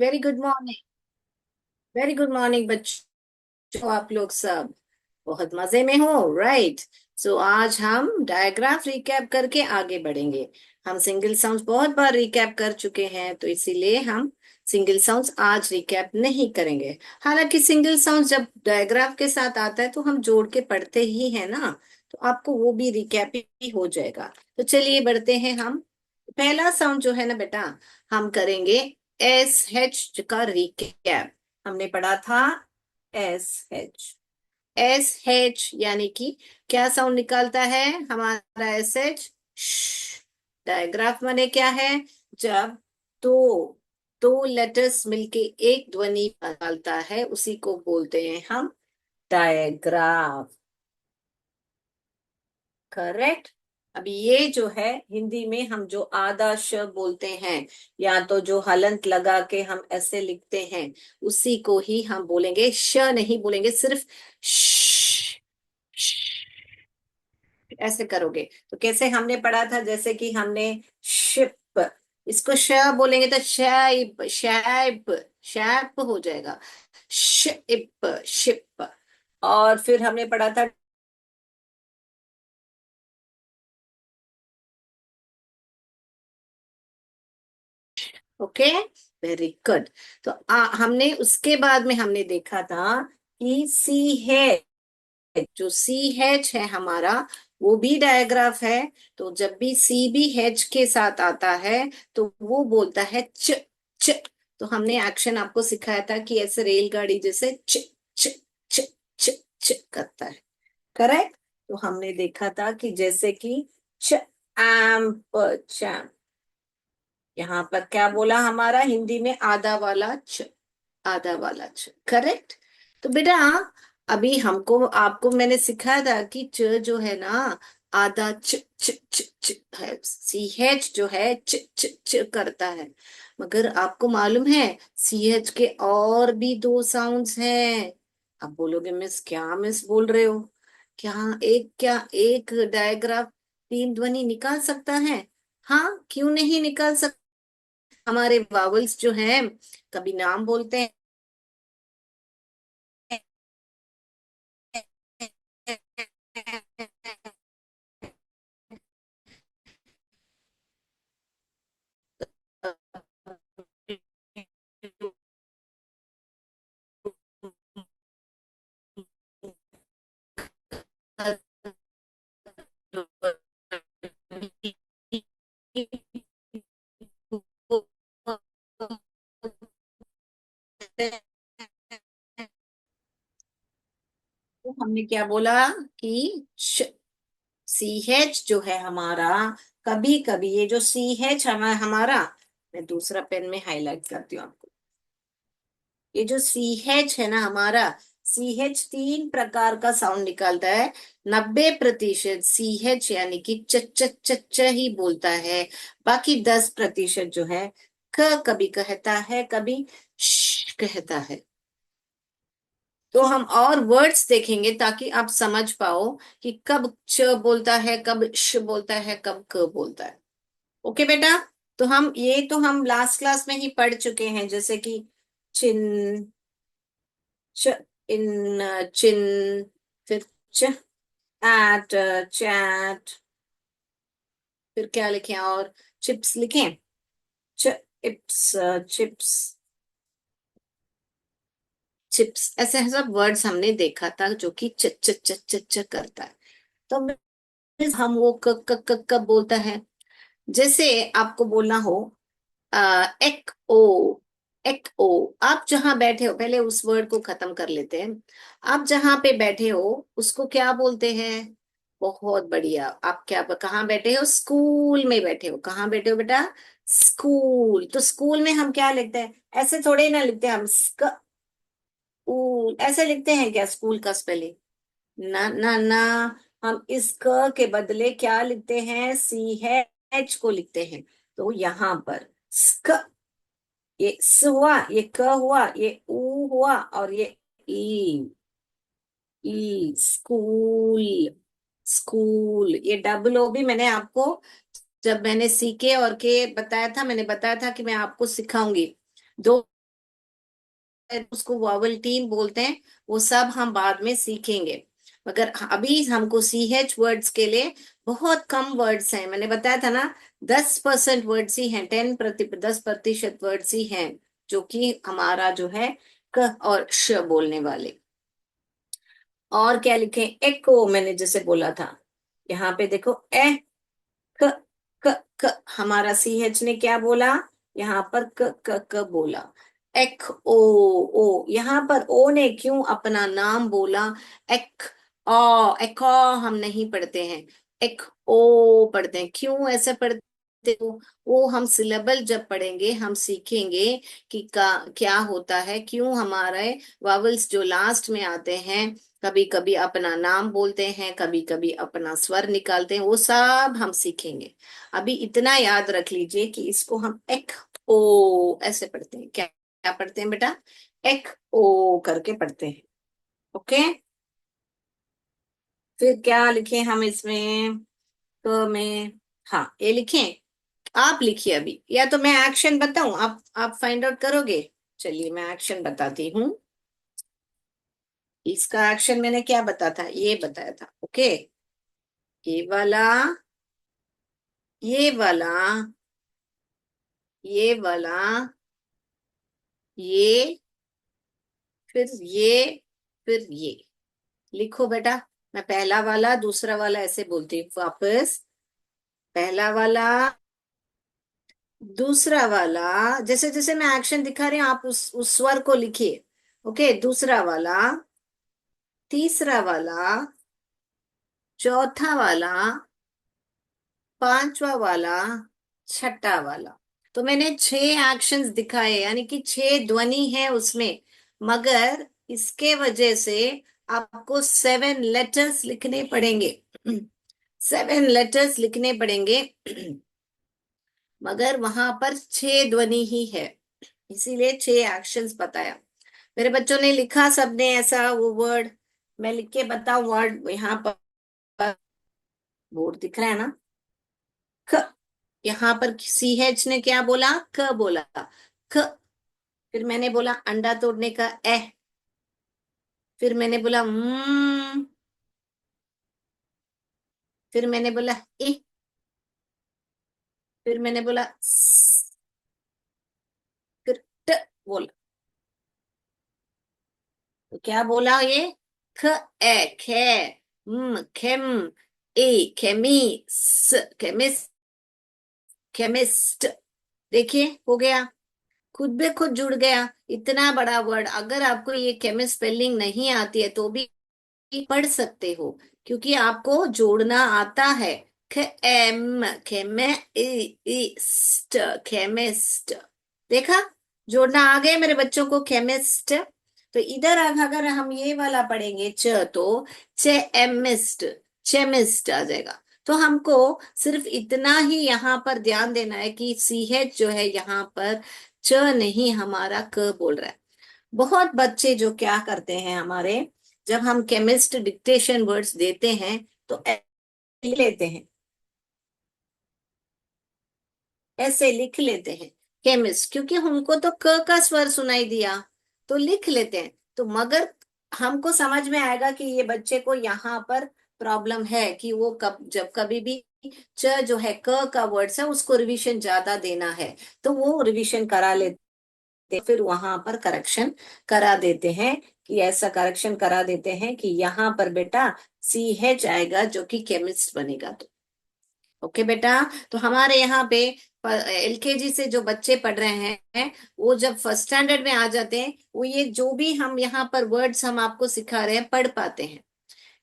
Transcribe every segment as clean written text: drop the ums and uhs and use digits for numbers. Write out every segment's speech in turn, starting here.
Very good morning. Very good morning बच्चों, आप लोग सब बहुत मजे में हो, राइट? सो आज हम डायग्राफ रिकैप करके आगे बढ़ेंगे। हम सिंगल साउंड्स बहुत बार रिकैप कर चुके हैं, तो इसीलिए हम सिंगल साउंड्स आज रिकैप नहीं करेंगे। हालांकि सिंगल साउंड जब डायग्राफ के साथ आता है तो हम जोड़ के पढ़ते ही है ना, तो आपको वो भी रिकैप ही हो जाएगा। तो चलिए बढ़ते हैं हम। पहला साउंड जो है ना बेटा, हम करेंगे एस एच का रिकैप। हमने पढ़ा था एस एच। एस एच यानी कि क्या साउंड निकालता है हमारा एस एच? डायग्राफ माने क्या है? जब दो दो लेटर्स मिलके एक ध्वनि निकालता है उसी को बोलते हैं हम डायग्राफ। करेक्ट। अभी ये जो है हिंदी में हम जो आधा श बोलते हैं, या तो जो हलंत लगा के हम ऐसे लिखते हैं, उसी को ही हम बोलेंगे। श नहीं बोलेंगे, सिर्फ श, श, ऐसे करोगे। तो कैसे हमने पढ़ा था, जैसे कि हमने शिप, इसको श बोलेंगे तो शैप शैप शैप हो जाएगा। Ship ship. और फिर हमने पढ़ा था, ओके, वेरी गुड। तो हमने उसके बाद में हमने देखा था कि सी है, जो सी हैच है हमारा, वो भी डायग्राफ है। तो जब भी सी भी हैच के साथ आता है तो वो बोलता है च च। तो हमने एक्शन आपको सिखाया था कि ऐसे रेलगाड़ी जैसे च च च च च करता है। करेक्ट। तो हमने देखा था कि जैसे कि च एम्प चैम्प, यहाँ पर क्या बोला हमारा हिंदी में? आधा वाला च, आधा वाला च। करेक्ट। तो बेटा अभी हमको आपको मैंने सिखाया था कि च जो है ना, आधा च च च च है। सी एच जो है च च च करता है। मगर आपको मालूम है सी एच के और भी दो साउंड्स हैं। अब बोलोगे मिस, क्या मिस बोल रहे हो? क्या एक डायग्राफ तीन ध्वनि निकाल सकता है? हाँ, क्यों नहीं निकाल सकता? हमारे वावल्स जो हैं, कभी नाम बोलते हैं। तो हमने क्या बोला कि सी एच जो है हमारा, कभी कभी ये जो सी एच हमारा, मैं दूसरा पेन में हाईलाइट करती हूँ आपको। ये जो सी एच है ना हमारा, सी एच तीन प्रकार का साउंड निकालता है। 90% सी एच यानी कि च च च च ही बोलता है। बाकी 10% जो है क कभी कहता है, कभी श कहता है। तो हम और वर्ड्स देखेंगे ताकि आप समझ पाओ कि कब च बोलता है, कब श बोलता है, कब क बोलता है। ओके बेटा। तो हम लास्ट क्लास में ही पढ़ चुके हैं, जैसे कि चिन, च, इन, चिन, फिर च एट, चैट, फिर क्या लिखें और? चिप्स लिखें। च इप्स, चिप्स, चिप्स, ऐसे सब वर्ड्स हमने देखा था जो कि च च च च च करता है। तो हम वो क बोलता है। जैसे आपको बोलना हो एक ओ, एक ओ। आप जहां बैठे हो, पहले उस वर्ड को खत्म कर लेते हैं। आप जहां पे बैठे हो उसको क्या बोलते हैं? बहुत बढ़िया। आप क्या कहाँ बैठे हो? स्कूल में बैठे हो। कहाँ बैठे हो बेटा? स्कूल। तो स्कूल में हम क्या लिखते हैं? ऐसे थोड़े ना लिखते हैं हम, स्कूल ऐसे लिखते हैं क्या स्कूल का स्पेलिंग? ना ना ना। हम इस क के बदले क्या लिखते हैं? सी एच को लिखते हैं। तो यहाँ पर स्क, ये स हुआ, ये क हुआ, ये ऊ हुआ, और ये ई, ई स्कूल। स्कूल, ये डबल ओ भी मैंने आपको, जब मैंने सी के और के बताया था, मैंने बताया था कि मैं आपको सिखाऊंगी। दो उसको वावल टीम बोलते हैं, वो सब हम बाद में सीखेंगे। मगर अभी हमको CH वर्ड्स के लिए बहुत कम वर्ड्स हैं। मैंने बताया था ना, 10% वर्ड्स ही हैं, 10% वर्ड्स ही हैं जो कि हमारा जो है क और श बोलने वाले। और क्या लिखे, एको, मैंने जैसे बोला था, यहाँ पे देखो ए क क क, हमारा CH ने क्या बोला, यहाँ पर क बोला। एक ओ, ओ यहाँ पर ओ ने क्यों अपना नाम बोला, एक एक हम नहीं पढ़ते हैं, एक ओ पढ़ते हैं। क्यों ऐसे पढ़ते हो, वो हम सिलेबल जब पढ़ेंगे हम सीखेंगे कि क्या होता है, क्यों हमारे वावल्स जो लास्ट में आते हैं कभी कभी अपना नाम बोलते हैं, कभी कभी अपना स्वर निकालते हैं, वो सब हम सीखेंगे। अभी इतना याद रख लीजिए कि इसको हम एक ओ ऐसे पढ़ते हैं। क्या क्या पढ़ते हैं बेटा, एक ओ करके पढ़ते हैं। ओके, फिर क्या लिखें हम इसमें, क में, हाँ ये लिखें। आप लिखिए अभी, या तो मैं एक्शन बताऊं, आप फाइंड आउट करोगे। चलिए मैं एक्शन बताती हूँ। इसका एक्शन मैंने क्या बताया था, ये बताया था। ओके, ये वाला, ये वाला, ये वाला, ये, फिर ये, फिर ये। लिखो बेटा, मैं पहला वाला दूसरा वाला ऐसे बोलती हूँ वापस। पहला वाला, दूसरा वाला, जैसे जैसे मैं एक्शन दिखा रही हूँ आप उस स्वर को लिखिए। ओके, दूसरा वाला, तीसरा वाला, चौथा वाला, पांचवा वाला, छठा वाला। तो मैंने 6 एक्शंस दिखाए, यानी कि 6 ध्वनि है उसमें। मगर इसके वजह से आपको 7 लेटर्स लिखने पड़ेंगे। 7 लेटर्स लिखने पड़ेंगे। मगर वहां पर 6 ध्वनि ही है, इसीलिए 6 एक्शंस बताया। मेरे बच्चों ने लिखा सबने ऐसा वो वर्ड, मैं लिख के बताऊं वर्ड यहाँ पर, बोर्ड दिख रहा है ना, ख। यहाँ पर CH ने क्या बोला, क बोला, ख। फिर मैंने बोला अंडा तोड़ने का ए, फिर मैंने बोला फिर मैंने बोला ए, फिर मैंने बोला स, फिर ट बोला। तो क्या बोला ये, ख ए खे, खेम, ए खेमी, स केमिस, केमिस्ट। देखिए हो गया, खुद बे खुद जुड़ गया। इतना बड़ा वर्ड, अगर आपको ये केमिस्ट स्पेलिंग नहीं आती है तो भी पढ़ सकते हो, क्योंकि आपको जोड़ना आता है। एम खेमे, ईस्ट, केमिस्ट। देखा, जोड़ना आ गया मेरे बच्चों को, केमिस्ट। तो इधर अगर हम ये वाला पढ़ेंगे तो चेमिस्ट, चेमिस्ट आ जाएगा। तो हमको सिर्फ इतना ही यहाँ पर ध्यान देना है कि CH जो है यहाँ पर च नहीं, हमारा क बोल रहा है। बहुत बच्चे जो क्या करते हैं हमारे, जब हम केमिस्ट डिक्टेशन वर्ड्स देते हैं तो लिख लेते हैं, ऐसे लिख लेते हैं केमिस्ट, क्योंकि उनको तो क का स्वर सुनाई दिया तो लिख लेते हैं। तो मगर हमको समझ में आएगा कि ये बच्चे को यहाँ पर प्रॉब्लम है कि वो कब जब कभी भी च जो है क का वर्ड्स है उसको रिवीजन ज्यादा देना है, तो वो रिवीजन करा लेते, फिर वहां पर करेक्शन करा देते हैं, कि ऐसा करेक्शन करा देते हैं कि यहाँ पर बेटा CH आएगा जो कि केमिस्ट बनेगा। तो ओके बेटा, तो हमारे यहाँ पे LKG से जो बच्चे पढ़ रहे हैं, वो जब फर्स्ट स्टैंडर्ड में आ जाते हैं, वो ये जो भी हम यहाँ पर वर्ड्स हम आपको सिखा रहे हैं पढ़ पाते हैं।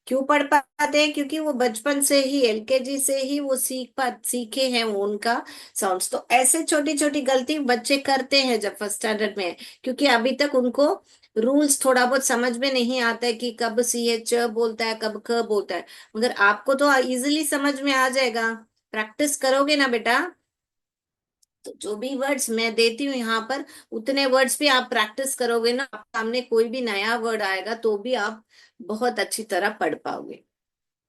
क्यों पढ़ पाते हैं, क्योंकि वो बचपन से ही LKG से ही वो सीखे हैं वो उनका साउंड्स। तो ऐसे छोटी छोटी गलती बच्चे करते हैं जब फर्स्ट स्टैंडर्ड में है, क्योंकि अभी तक उनको रूल्स थोड़ा बहुत समझ में नहीं आता है कि कब CH बोलता है, कब क बोलता है। मगर आपको तो इजीली समझ में आ जाएगा, प्रैक्टिस करोगे ना बेटा। तो जो भी वर्ड्स मैं देती हूँ यहाँ पर, उतने वर्ड्स भी आप प्रैक्टिस करोगे ना, आप सामने कोई भी नया वर्ड आएगा तो भी आप बहुत अच्छी तरह पढ़ पाओगे।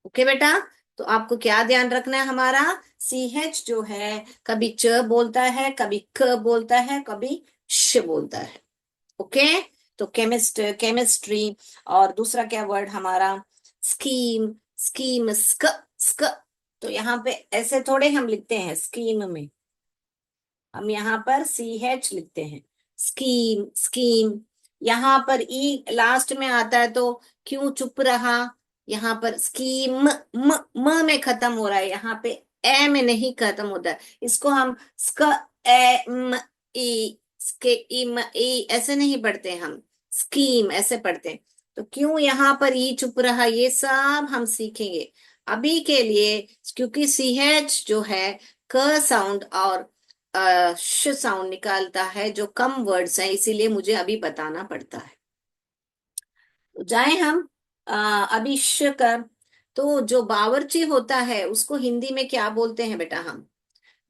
ओके बेटा, तो आपको क्या ध्यान रखना है, हमारा CH जो है कभी च बोलता है, कभी क बोलता है, कभी श बोलता है। ओके, तो केमिस्ट्री। और दूसरा क्या वर्ड हमारा, स्कीम, स्कीम, स्क, स्क। तो यहाँ पे ऐसे थोड़े हम लिखते हैं स्कीम में, हम यहाँ पर CH लिखते हैं, स्कीम, स्कीम। यहाँ पर ई लास्ट में आता है तो क्यों चुप रहा, यहाँ पर स्कीम म में खत्म हो रहा है, यहाँ पे ए में नहीं खत्म होता है। इसको हम स्क, ए म ई, स्के इम ई ऐसे नहीं पढ़ते हम, स्कीम ऐसे पढ़ते हैं। तो क्यों यहाँ पर ई चुप रहा, ये सब हम सीखेंगे अभी के लिए। क्योंकि CH जो है क साउंड और श साउंड निकालता है, जो कम वर्ड्स हैं, इसीलिए मुझे अभी बताना पड़ता है। तो जाए हम अभी श कर। तो जो बावर्ची होता है उसको हिंदी में क्या बोलते हैं बेटा हम,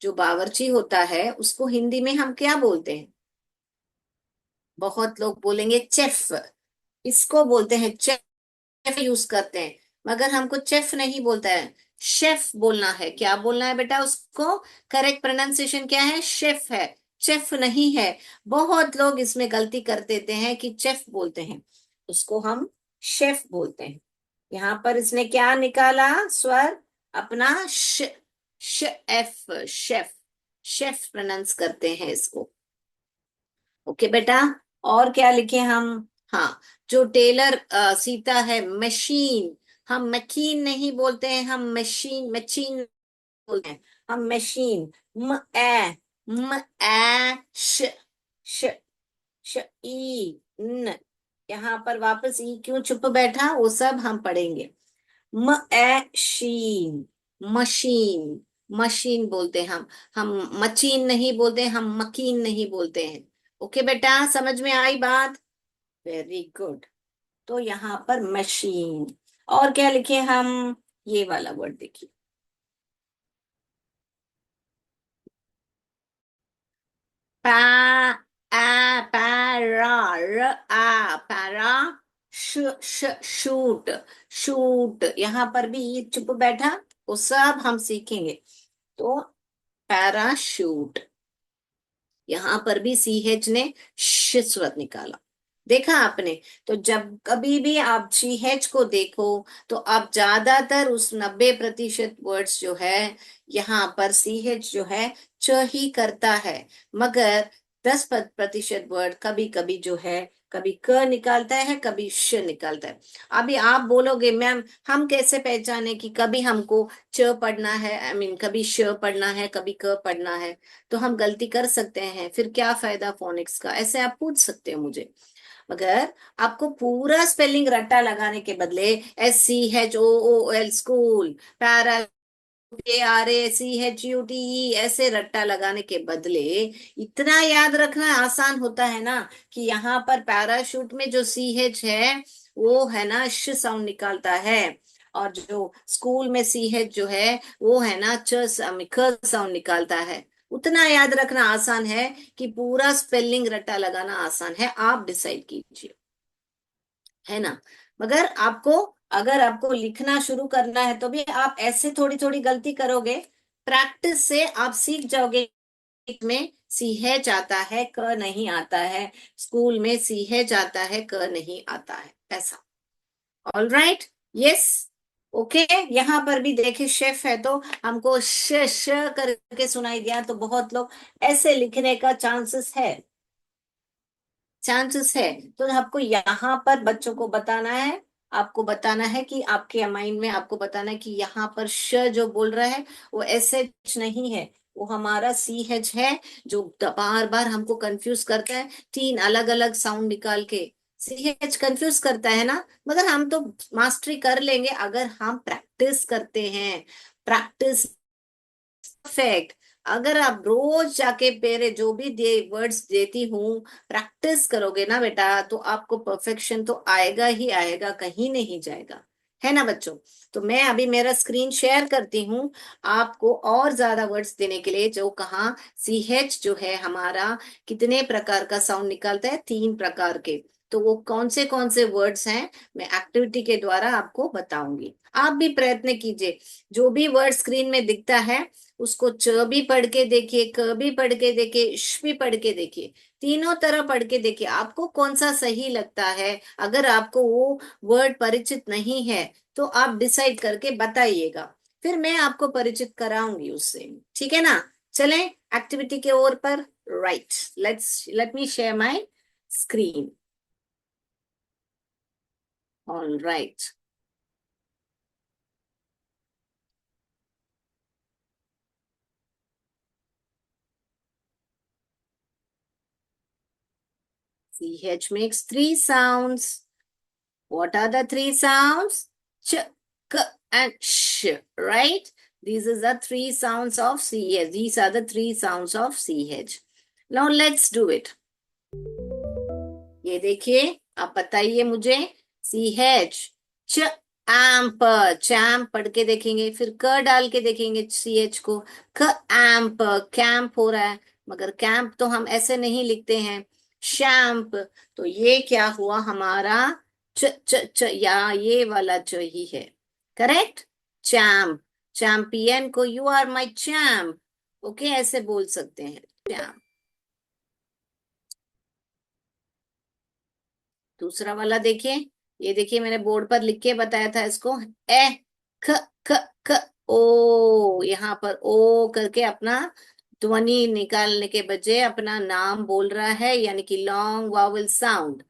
जो बावर्ची होता है उसको हिंदी में हम क्या बोलते हैं? बहुत लोग बोलेंगे चेफ, इसको बोलते हैं चेफ, यूज करते हैं। मगर हमको चेफ नहीं बोलता है, शेफ बोलना है। क्या बोलना है बेटा उसको? करेक्ट प्रोनाउंसिएशन क्या है? शेफ है, चेफ नहीं है। बहुत लोग इसमें गलती कर देते हैं कि चेफ बोलते हैं, उसको हम शेफ बोलते हैं। यहाँ पर इसने क्या निकाला स्वर अपना, श, श एफ, शेफ, शेफ प्रोनाउंस करते हैं इसको। ओके बेटा, और क्या लिखे हम? हाँ, जो टेलर सीता है, मशीन, हम मकीन नहीं बोलते हैं, हम मशीन, मशीन बोलते हैं हम, मशीन। म ए श श ई न। यहाँ पर वापस ई क्यों चुप बैठा, वो सब हम पढ़ेंगे। म ए शीन, मशीन, मशीन बोलते हैं हम मशीन नहीं बोलते, हम मकीन नहीं बोलते हैं। ओके बेटा, समझ में आई बात? Very good. तो यहाँ पर मशीन। और क्या लिखे हम? ये वाला वर्ड देखिए, पा, आ, पैरा, र, आ, पैरा, शूट, शूट। यहाँ पर भी ये चुप बैठा, वो सब हम सीखेंगे। तो पैराशूट, यहां पर भी CH ने श स्वर निकाला, देखा आपने? तो जब कभी भी आप CH को देखो तो आप ज्यादातर उस 90% वर्ड्स जो है, यहाँ पर CH जो है च ही करता है। मगर 10% वर्ड कभी कभी जो है, कभी क निकालता है, कभी श निकालता है। अभी आप बोलोगे मैम हम कैसे पहचाने कि कभी हमको च पढ़ना है, आई मीन कभी श पढ़ना है, कभी क पढ़ना है? तो हम गलती कर सकते हैं, फिर क्या फायदा फोनिक्स का, ऐसे आप पूछ सकते हो मुझे। मगर आपको पूरा स्पेलिंग रट्टा लगाने के बदले, SCHOOL स्कूल, पैरा, RACHUTE ऐसे रट्टा लगाने के बदले, इतना याद रखना आसान होता है ना कि यहाँ पर पैराशूट में जो CH है वो है ना श साउंड निकालता है, और जो स्कूल में CH जो है वो है ना च ख साउंड निकालता है। उतना याद रखना आसान है कि पूरा स्पेलिंग रट्टा लगाना आसान है, आप डिसाइड कीजिए, है ना? मगर आपको, अगर आपको लिखना शुरू करना है तो भी आप ऐसे थोड़ी थोड़ी गलती करोगे, प्रैक्टिस से आप सीख जाओगे। में CH आता है, क नहीं आता है, स्कूल में CH आता है, क नहीं आता है, ऐसा। All right, yes, okay. यहाँ पर भी देखे शेफ है तो हमको श करके सुनाई दिया, तो बहुत लोग ऐसे लिखने का चांसेस है, चांसेस है। तो आपको यहाँ पर बच्चों को बताना है, आपको बताना है कि आपके माइंड में आपको बताना है कि यहाँ पर श जो बोल रहा है वो SH नहीं है, वो हमारा CH है, जो बार बार हमको कंफ्यूज करता है, तीन अलग अलग साउंड निकाल के CH कंफ्यूज करता है ना। मगर हम तो मास्टरी कर लेंगे अगर हम प्रैक्टिस करते हैं, प्रैक्टिस, परफेक्ट। अगर आप रोज जाके मेरे जो भी वर्ड्स देती हूँ प्रैक्टिस करोगे ना बेटा, तो आपको परफेक्शन तो आएगा ही आएगा, कहीं नहीं जाएगा, है ना बच्चों? तो मैं अभी मेरा स्क्रीन शेयर करती हूँ आपको और ज्यादा वर्ड्स देने के लिए, जो कहा CH जो है हमारा कितने प्रकार का साउंड निकालता है, 3 प्रकार के। तो वो कौन से वर्ड्स हैं मैं एक्टिविटी के द्वारा आपको बताऊंगी, आप भी प्रयत्न कीजिए। जो भी वर्ड स्क्रीन में दिखता है उसको च भी पढ़ के देखिए, क भी पढ़ के देखिए, श भी पढ़ के देखिए, तीनों तरह पढ़ के देखिए, आपको कौन सा सही लगता है। अगर आपको वो वर्ड परिचित नहीं है तो आप डिसाइड करके बताइएगा, फिर मैं आपको परिचित कराऊंगी उससे, ठीक है ना। चलें एक्टिविटी के ओर पर। Right, let me share my screen. All right, CH makes three sounds. What are the three sounds? Ch, k, and sh, right? These are the three sounds of CH. These are the three sounds of CH. Now let's do it. ये देखिए, आप बताइए मुझे। CH, च, amp, champ पढ़ के देखेंगे, फिर क डाल के देखेंगे CH को। क एम्प, कैंप हो रहा है, मगर कैंप तो हम ऐसे नहीं लिखते हैं, शैम्प। तो ये क्या हुआ हमारा, च च च, या ये वाला च ही है, करेक्ट। चैम्प, चैंपियन को you are my champ, okay, ऐसे बोल सकते हैं, चैम्प। दूसरा वाला देखिए, ये देखिए मैंने बोर्ड पर लिख के बताया था इसको। ए, ख, ख, ख, ओ, यहाँ पर ओ करके अपना ध्वनि निकालने के बजाय अपना नाम बोल रहा है, यानी कि लॉन्ग वावल साउंड।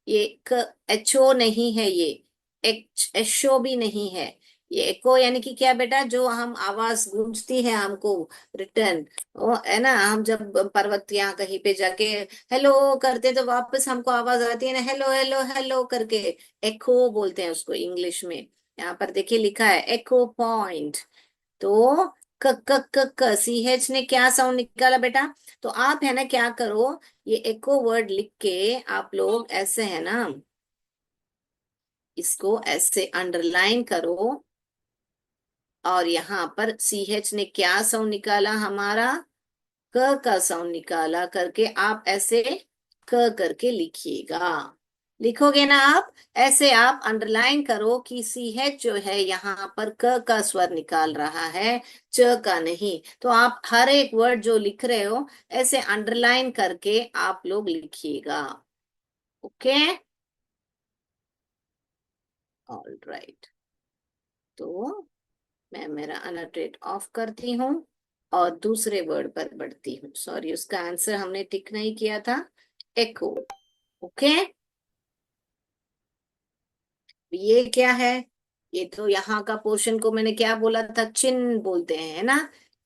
ये क, एचओ नहीं है, ये एचओ भी नहीं है। ये एको यानी कि क्या बेटा, जो हम आवाज गूंजती है हमको रिटर्न, वो है ना, हम जब पर्वत यहाँ कहीं पे जाके हेलो करते तो वापस हमको आवाज आती है ना, हेलो हेलो हेलो करके, एको बोलते हैं उसको इंग्लिश में। यहाँ पर देखिए लिखा है एको पॉइंट। तो क क क क CH ने क्या साउंड निकाला बेटा। तो आप है ना क्या करो, ये एको वर्ड लिख के आप लोग ऐसे है ना, इसको ऐसे अंडरलाइन करो, और यहाँ पर CH ने क्या साउंड निकाला हमारा, क का साउंड निकाला करके आप ऐसे क करके लिखिएगा। लिखोगे ना आप, ऐसे आप अंडरलाइन करो कि CH जो है यहाँ पर क का स्वर निकाल रहा है, च का नहीं। तो आप हर एक वर्ड जो लिख रहे हो ऐसे अंडरलाइन करके आप लोग लिखिएगा, ओके। ऑल राइट, तो मैं मेरा अनोटेट ऑफ करती हूँ और दूसरे वर्ड पर बढ़ती हूँ। सॉरी, उसका आंसर हमने टिक नहीं किया था, एको, ओके। ये क्या है, ये तो यहाँ का पोर्शन को मैंने क्या बोला था, चिन बोलते हैं, है ना।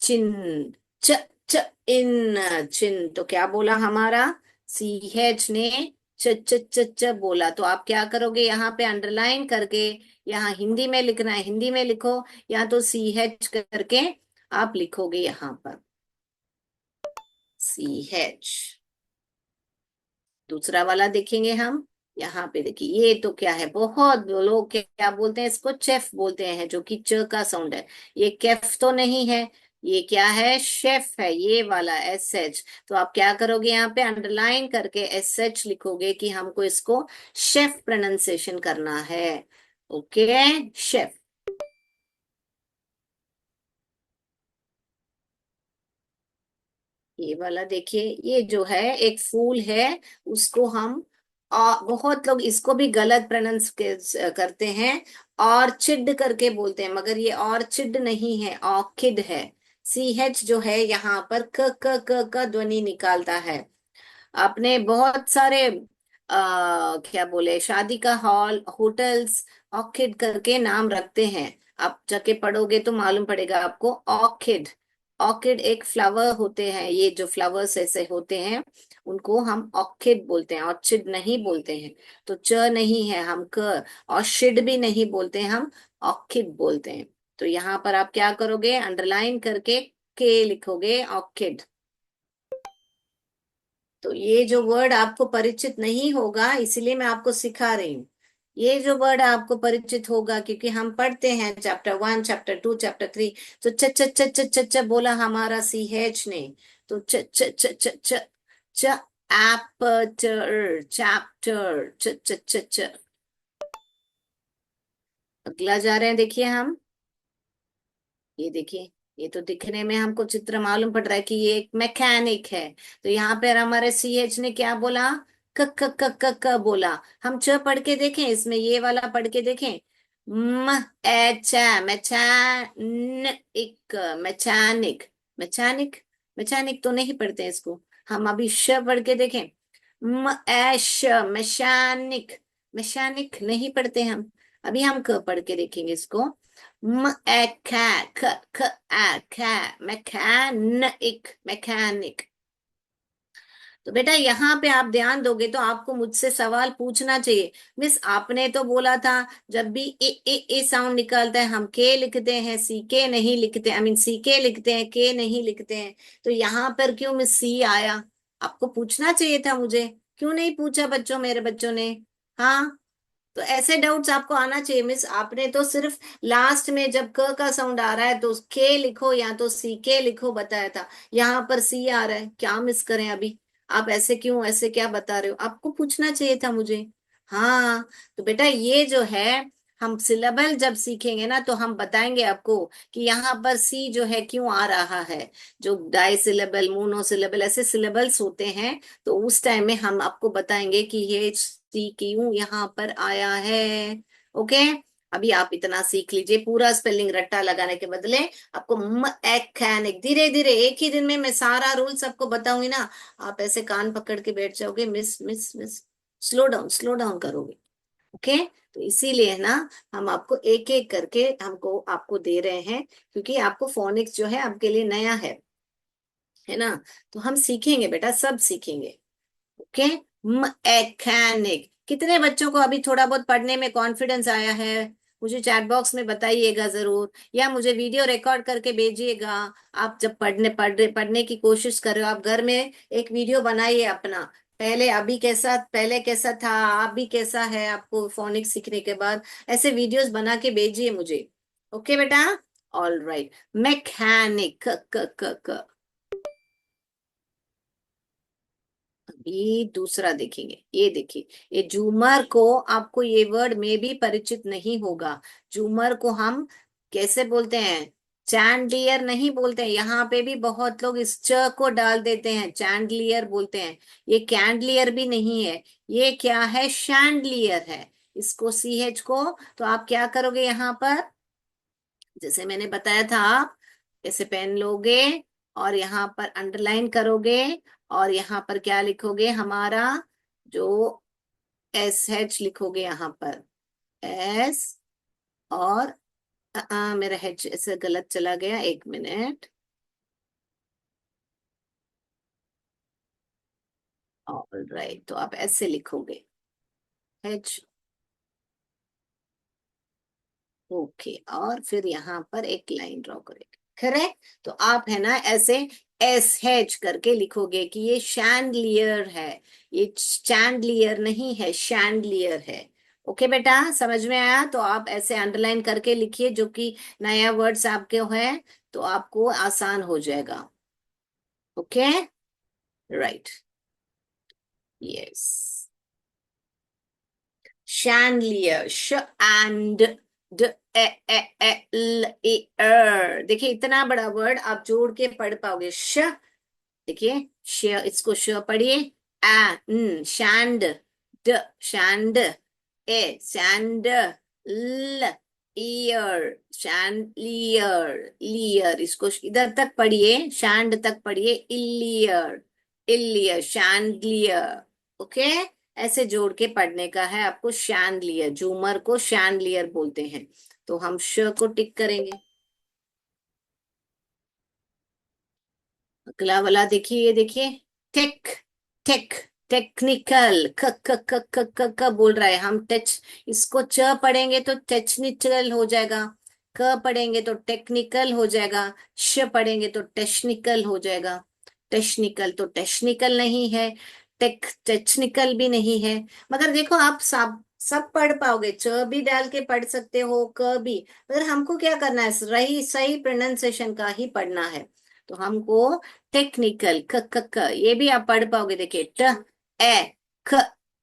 चिन, च, च, इन, चिन। तो क्या बोला हमारा, CH ने च च च च बोला। तो आप क्या करोगे, यहाँ पे अंडरलाइन करके, यहाँ हिंदी में लिखना है हिंदी में लिखो, या तो CH करके आप लिखोगे यहाँ पर, CH। दूसरा वाला देखेंगे हम, यहाँ पे देखिए, ये तो क्या है, बहुत लोग क्या बोलते हैं इसको, चेफ बोलते हैं, जो कि च का साउंड है। ये केफ तो नहीं है, ये क्या है, शेफ है, ये वाला SH। तो आप क्या करोगे, यहाँ पे अंडरलाइन करके SH लिखोगे कि हमको इसको शेफ प्रोनाउंसिएशन करना है, ओके, शेफ। ये वाला देखिए, ये जो है एक फूल है, उसको हम बहुत लोग इसको भी गलत प्रोनाउंस करते हैं, ऑर्चिड करके बोलते हैं, मगर ये ऑर्चिड नहीं है, ऑर्किड है। CH जो है यहाँ पर क क क का ध्वनि निकालता है। आपने बहुत सारे क्या बोले, शादी का हॉल, होटल्स ऑर्किड करके नाम रखते हैं। आप जाके पढ़ोगे तो मालूम पड़ेगा आपको, ऑर्किड, ऑर्किड एक फ्लावर होते हैं, ये जो फ्लावर्स ऐसे होते हैं उनको हम ऑर्किड बोलते हैं, ऑर्चिड नहीं बोलते हैं। तो च नहीं है, हम क, और शिड भी नहीं बोलते हैं, हम ऑर्किड बोलते हैं। तो यहाँ पर आप क्या करोगे, अंडरलाइन करके के लिखोगे, ऑर्किड। तो ये जो वर्ड आपको परिचित नहीं होगा, इसलिए मैं आपको सिखा रही हूँ। ये जो वर्ड आपको परिचित होगा, क्योंकि हम पढ़ते हैं चैप्टर 1, चैप्टर 2, चैप्टर 3। तो च च च च च च बोला हमारा CH ने। तो च च च च च च, एपटर, चैप्टर, च च च च। अगला जा रहे हैं, देखिए हम, ये देखिए, ये तो दिखने में हमको चित्र मालूम पड़ रहा है कि ये एक मैकेनिक है। तो यहाँ पे हमारे CH ने क्या बोला? क क क क क बोला। हम च पढ़ के देखें, इसमें ये वाला पढ़ के देखें। म एच मैचानिक, मैचानिक, मैचानिक, मैचानिक तो नहीं पढ़ते हैं इसको। हम अभी श पढ़ के देखें। म एश मैशानिक, मैशानिक नहीं पढ़ते हम। अभी हम क पढ़ के देखेंगे इसको। म ए ख ख ख आ ख मैकेनिक, मैकेनिक। तो बेटा यहाँ पे आप ध्यान दोगे तो आपको मुझसे सवाल पूछना चाहिए। मिस आपने तो बोला था जब भी ए साउंड निकलता है हम के लिखते हैं, सी के नहीं लिखते, आई मीन सी के लिखते हैं, के नहीं लिखते हैं। तो यहाँ पर क्यों मिस सी आया? आपको पूछना चाहिए था मुझे। क्यों नहीं पूछा बच्चों, मेरे बच्चों ने? हाँ, तो ऐसे डाउट्स आपको आना चाहिए। मिस आपने तो सिर्फ लास्ट में जब क का साउंड आ रहा है तो के लिखो या तो सी के लिखो बताया था। यहाँ पर सी आ रहा है, क्या मिस करें अभी? आप ऐसे क्यों, ऐसे क्या बता रहे हो? आपको पूछना चाहिए था मुझे। हाँ, तो बेटा ये जो है, हम सिलेबल जब सीखेंगे ना तो हम बताएंगे आपको कि यहाँ पर सी जो है क्यों आ रहा है। जो डाई सिलेबल, मोनो सिलेबल ऐसे सिलेबल्स होते हैं, तो उस टाइम में हम आपको बताएंगे कि ये सी क्यों यहाँ पर आया है। ओके, अभी आप इतना सीख लीजिए, पूरा स्पेलिंग रट्टा लगाने के बदले आपको मैकेनिक धीरे धीरे एक ही दिन में मैं सारा रूल सबको बताऊंगी ना। आप ऐसे कान पकड़ के बैठ जाओगे, miss miss miss, slow down करोगे। ओके, तो इसीलिए ना हम आपको एक एक करके हमको आपको दे रहे हैं, क्योंकि आपको फोनिक्स जो है आपके लिए नया है ना। तो हम सीखेंगे बेटा, सब सीखेंगे। Okay, mechanic. कितने बच्चों को अभी थोड़ा बहुत पढ़ने में कॉन्फिडेंस आया है? मुझे चैट बॉक्स में बताइएगा जरूर, या मुझे वीडियो रिकॉर्ड करके भेजिएगा। आप जब पढ़ने की कोशिश कर रहे हो, आप घर में एक वीडियो बनाइए अपना। पहले अभी कैसा, पहले कैसा था, आप भी कैसा है आपको फोनिक्स सीखने के बाद, ऐसे वीडियोस बना के भेजिए मुझे। ओके बेटा, ऑल राइट। मैकेनिक, क क क क। अभी दूसरा देखेंगे, ये देखिए। ये झूमर को आपको ये वर्ड में भी परिचित नहीं होगा। झूमर को हम कैसे बोलते हैं? चैंडलियर नहीं बोलते हैं। यहाँ पे भी बहुत लोग इस च को डाल देते हैं, चैंडलियर बोलते हैं। ये कैंडलियर भी नहीं है, ये क्या है? शैंडलियर है। इसको CH को तो आप क्या करोगे यहाँ पर? जैसे मैंने बताया था, आप ऐसे पेन लोगे और यहाँ पर अंडरलाइन करोगे, और यहाँ पर क्या लिखोगे? हमारा जो SH लिखोगे यहाँ पर, एस। और मेरा H ऐसे गलत चला गया, एक मिनट। ऑल राइट, तो आप ऐसे लिखोगे, H। ओके, और फिर यहाँ पर एक लाइन ड्रॉ करेंगे, करेक्ट। तो आप है ना ऐसे SH करके लिखोगे कि ये शैंडलियर है। ये चैंडलियर नहीं है, शैंडलियर है। ओके बेटा, समझ में आया? तो आप ऐसे अंडरलाइन करके लिखिए, जो कि नया वर्ड्स आपके है, तो आपको आसान हो जाएगा। Okay, right, yes. शैंडलियर, श एंड ड ए ए ए ल ए र। देखिए इतना बड़ा वर्ड आप जोड़ के पढ़ पाओगे। श, देखिए श, इसको श पढ़िए। शैंड, ड शैंड, ए सैंड, ल ईयर, शैंडलियर, लियर। इसको इधर तक पढ़िए, शैंड तक पढ़िए, इलियर, इलियर, शैंडलियर। ओके, ऐसे जोड़ के पढ़ने का है आपको। शैंडलियर, झूमर को शैंडलियर बोलते हैं। तो हम श को टिक करेंगे। अगला वाला देखिए, ये देखिए। टेक, टेक, टेक्निकल, क क क क क क बोल रहा है। हम टच, इसको च पढ़ेंगे तो टेक्निकल हो जाएगा, क पढ़ेंगे तो टेक्निकल हो जाएगा, श पढ़ेंगे तो टेक्निकल हो जाएगा। टेक्निकल तो टेक्निकल नहीं है, टेक्निकल भी नहीं है। मगर देखो आप सब पढ़ पाओगे, च भी डाल के पढ़ सकते हो, क भी। मगर हमको क्या करना है? सही सही प्रोनाउंसिएशन का ही पढ़ना है। तो हमको टेक्निकल, क क क ये भी आप पढ़ पाओगे। देखिए, ट ए ख,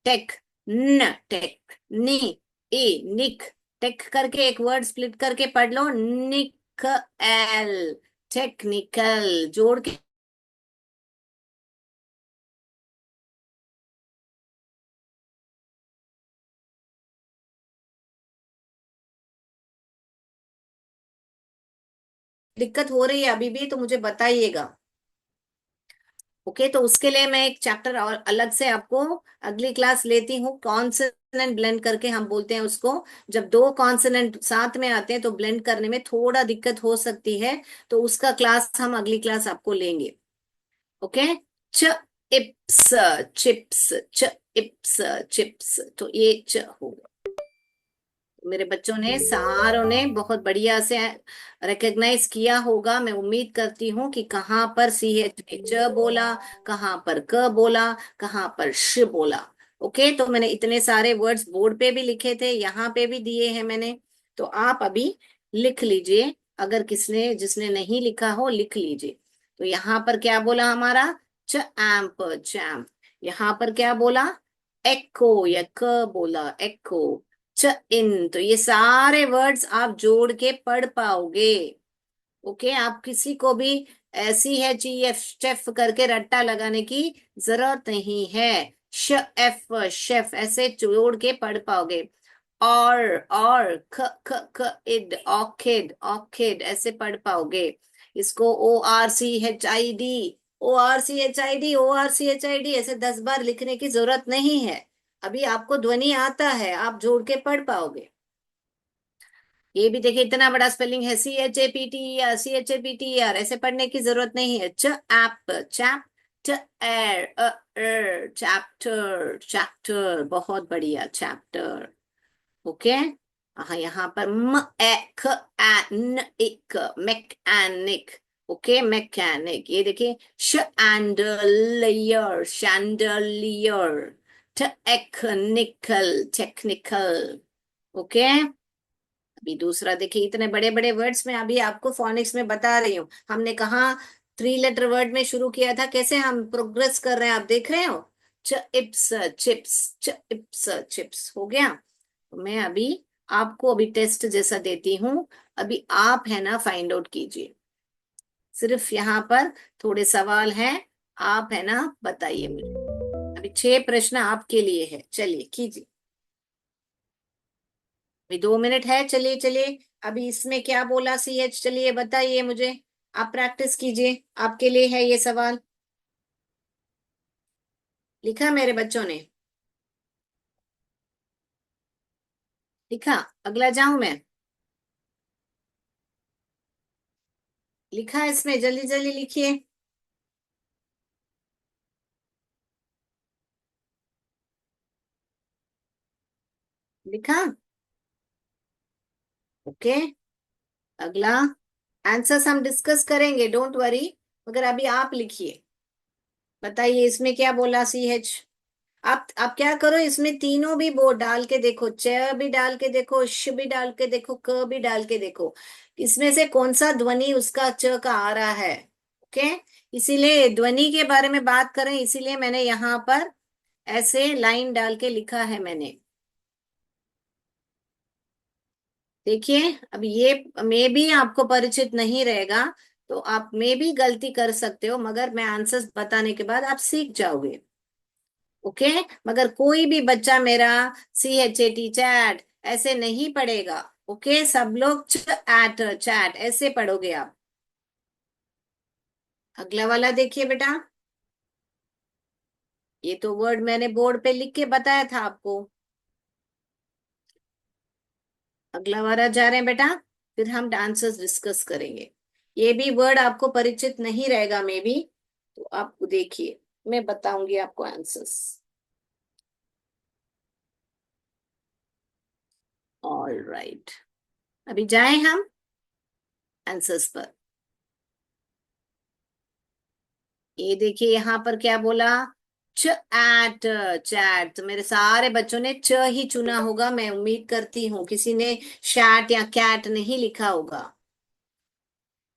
टेक, न टेक, नी ए निक। टेक करके एक वर्ड स्प्लिट करके पढ़ लो, निक एल, टेक्निकल जोड़ के दिक्कत हो रही है अभी भी तो मुझे बताइएगा। ओके, तो उसके लिए मैं एक चैप्टर और अलग से आपको अगली क्लास लेती हूँ। कॉन्सोनेंट ब्लेंड करके हम बोलते हैं उसको। जब दो कॉन्सोनेंट साथ में आते हैं तो ब्लेंड करने में थोड़ा दिक्कत हो सकती है, तो उसका क्लास हम अगली क्लास आपको लेंगे। ओके। च इप्स चिप्स, च इप्स चिप्स, तो ये च होगा। मेरे बच्चों ने सारों ने बहुत बढ़िया से रिकग्नाइज किया होगा। मैं उम्मीद करती हूँ कि कहाँ पर सी एच च बोला, कहाँ पर क बोला, कहाँ पर श बोला। ओके, तो मैंने इतने सारे वर्ड्स बोर्ड पे भी लिखे थे, यहाँ पे भी दिए हैं मैंने। तो आप अभी लिख लीजिए, अगर किसने जिसने नहीं लिखा हो लिख लीजिए। तो यहाँ पर क्या बोला हमारा? च एम्प चैम्प। यहाँ पर क्या बोला? एको या क बोला, एको। च इन, तो ये सारे वर्ड्स आप जोड़ के पढ़ पाओगे। ओके, आप किसी को भी ऐसी है ची एफ शेफ करके रट्टा लगाने की जरूरत नहीं है। श एफ शेफ ऐसे जोड़ के पढ़ पाओगे। और ख ख ख इड ऑर्किड, ऑर्किड ऐसे पढ़ पाओगे। इसको O R C H I D, O R C H I D, O R C H I D ऐसे 10 बार लिखने की जरूरत नहीं है। अभी आपको ध्वनि आता है, आप जोड़ के पढ़ पाओगे। ये भी देखिए, इतना बड़ा स्पेलिंग है, C H A P T R, C H A P T R ऐसे पढ़ने की जरूरत नहीं है। च ऐप चैप, ट एर चैप्टर, चैप्टर बहुत बढ़िया, चैप्टर। ओके। हाँ, यहाँ पर म ए ख ए न इक, मैकेनिक। Okay, mechanic. ये देखिए, chandelier, chandelier. Technical, technical. Okay. अभी दूसरा देखिए, इतने बड़े बड़े वर्ड्स में अभी आपको फोनिक्स में बता रही हूँ। हमने कहा 3 लेटर वर्ड में शुरू किया था, कैसे हम प्रोग्रेस कर रहे हैं आप देख रहे हो। च इप्स चिप्स, च इप्स चिप्स हो गया। तो मैं अभी आपको अभी टेस्ट जैसा देती हूँ। अभी आप है ना फाइंड आउट कीजिए। सिर्फ यहाँ पर थोड़े सवाल हैं, आप है ना बताइए मुझे। अभी 6 प्रश्न आपके लिए है, चलिए कीजिए। अभी 2 मिनट है, चलिए चलिए। अभी इसमें क्या बोला सी एच, चलिए बताइए मुझे। आप प्रैक्टिस कीजिए, आपके लिए है ये सवाल। लिखा मेरे बच्चों ने? लिखा? अगला जाऊं मैं? लिखा है इसमें? जल्दी जल्दी लिखिए। लिखा? ओके। अगला आंसर्स हम डिस्कस करेंगे, डोंट वरी। मगर अभी आप लिखिए, बताइए इसमें क्या बोला सी एच। आप क्या करो, इसमें तीनों भी वो डाल के देखो, च भी डाल के देखो, श भी डाल के देखो, क भी डाल के देखो, इसमें से कौन सा ध्वनि उसका च का आ रहा है। ओके। इसीलिए ध्वनि के बारे में बात करें, इसीलिए मैंने यहाँ पर ऐसे लाइन डाल के लिखा है मैंने। देखिए, अब ये मे भी आपको परिचित नहीं रहेगा, तो आप मे भी गलती कर सकते हो, मगर मैं आंसर्स बताने के बाद आप सीख जाओगे। ओके। मगर कोई भी बच्चा मेरा C H A T chat ऐसे नहीं पढ़ेगा। ओके, सब लोग च एट चैट ऐसे पढ़ोगे आप। अगला वाला देखिए बेटा, ये तो वर्ड मैंने बोर्ड पे लिख के बताया था आपको। अगला वाला जा रहे हैं बेटा, फिर हम आंसर्स डिस्कस करेंगे। ये भी वर्ड आपको परिचित नहीं रहेगा मे बी, तो आप देखिए, मैं बताऊंगी आपको आंसर्स। ऑल राइट, अभी जाएं हम आंसर्स पर। ये देखिए यहाँ पर क्या बोला, च एट चैट। तो मेरे सारे बच्चों ने च ही चुना होगा, मैं उम्मीद करती हूँ किसी ने शैट या कैट नहीं लिखा होगा।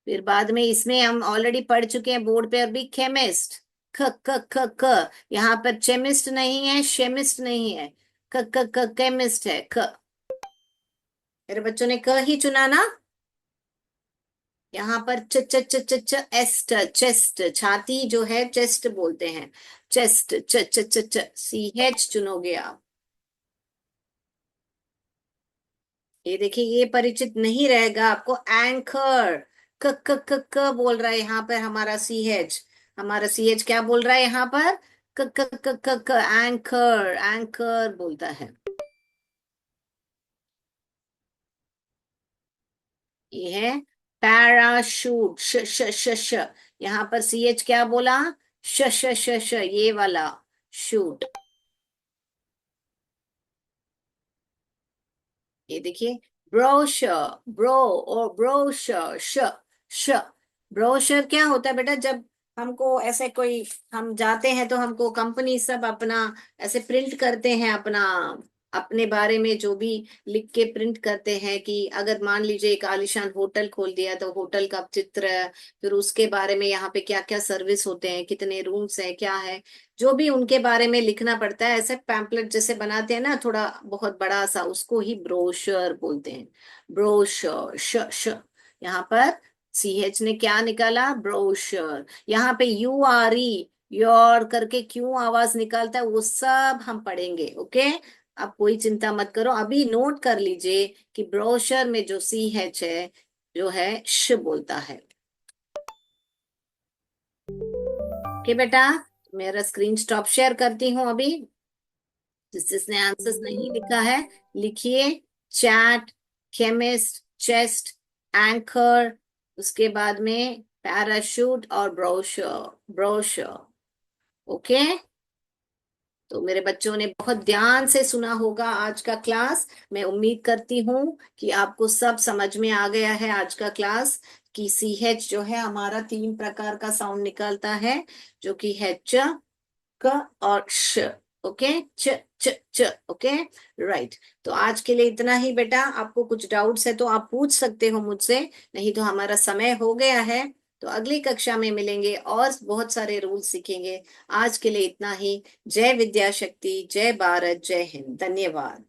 फिर बाद में इसमें हम ऑलरेडी पढ़ चुके हैं बोर्ड पे अभी, केमिस्ट। ख क ख क, यहाँ पर चेमिस्ट नहीं है, शेमिस्ट नहीं है, क क क केमिस्ट है ख। मेरे बच्चों ने क ही चुना ना? यहाँ पर च च च च च एस्ट, चेस्ट, छाती जो है चेस्ट बोलते हैं, चेस्ट, च च च च, सी एच चुनोगे आप। ये देखिए, ये परिचित नहीं रहेगा आपको, एंकर, क क क क बोल रहा है यहाँ पर हमारा सी एच, हमारा सी एच क्या बोल रहा है यहाँ पर, क क क क क, एंकर, एंकर बोलता है। ये है पैराशूट, श श श श, यहाँ पर सी एच क्या बोला, श श श श, ये वाला शूट। ये देखिए, ब्रोशर, ब्रो और ब्रोशर, श श, ब्रोशर क्या होता है बेटा, जब हमको ऐसे कोई, हम जाते हैं तो हमको कंपनी सब अपना ऐसे प्रिंट करते हैं, अपना अपने बारे में जो भी लिख के प्रिंट करते हैं, कि अगर मान लीजिए एक आलीशान होटल खोल दिया तो होटल का चित्र, फिर उसके बारे में यहाँ पे क्या क्या सर्विस होते हैं, कितने रूम्स है, क्या है, जो भी उनके बारे में लिखना पड़ता है, ऐसे पैम्पलेट जैसे बनाते हैं ना, थोड़ा बहुत बड़ा सा, उसको ही ब्रोशर बोलते हैं। ब्रोशर, श श, यहाँ पर सी एच ने क्या निकाला, ब्रोशर। यहाँ पे यू आर ई, योर करके क्यों आवाज निकालता है, वो सब हम पढ़ेंगे, ओके। आप कोई चिंता मत करो, अभी नोट कर लीजिए कि ब्रोशर में जो सी एच है, जो है श बोलता है। ओके बेटा, मेरा स्क्रीन स्टॉप शेयर करती हूँ अभी। जिसने आंसर्स नहीं लिखा है, लिखिए, चैट, केमिस्ट, चेस्ट, एंकर, उसके बाद में पैराशूट और ब्रोशर, ब्रोशर। ओके, तो मेरे बच्चों ने बहुत ध्यान से सुना होगा आज का क्लास। मैं उम्मीद करती हूँ कि आपको सब समझ में आ गया है आज का क्लास, कि सी एच जो है हमारा 3 प्रकार का साउंड निकलता है, जो कि है च, क और श। ओके, च च च, ओके, राइट। तो आज के लिए इतना ही बेटा, आपको कुछ डाउट्स है तो आप पूछ सकते हो मुझसे, नहीं तो हमारा समय हो गया है। तो अगली कक्षा में मिलेंगे और बहुत सारे रूल सीखेंगे। आज के लिए इतना ही। जय विद्या शक्ति, जय भारत, जय हिंद, धन्यवाद।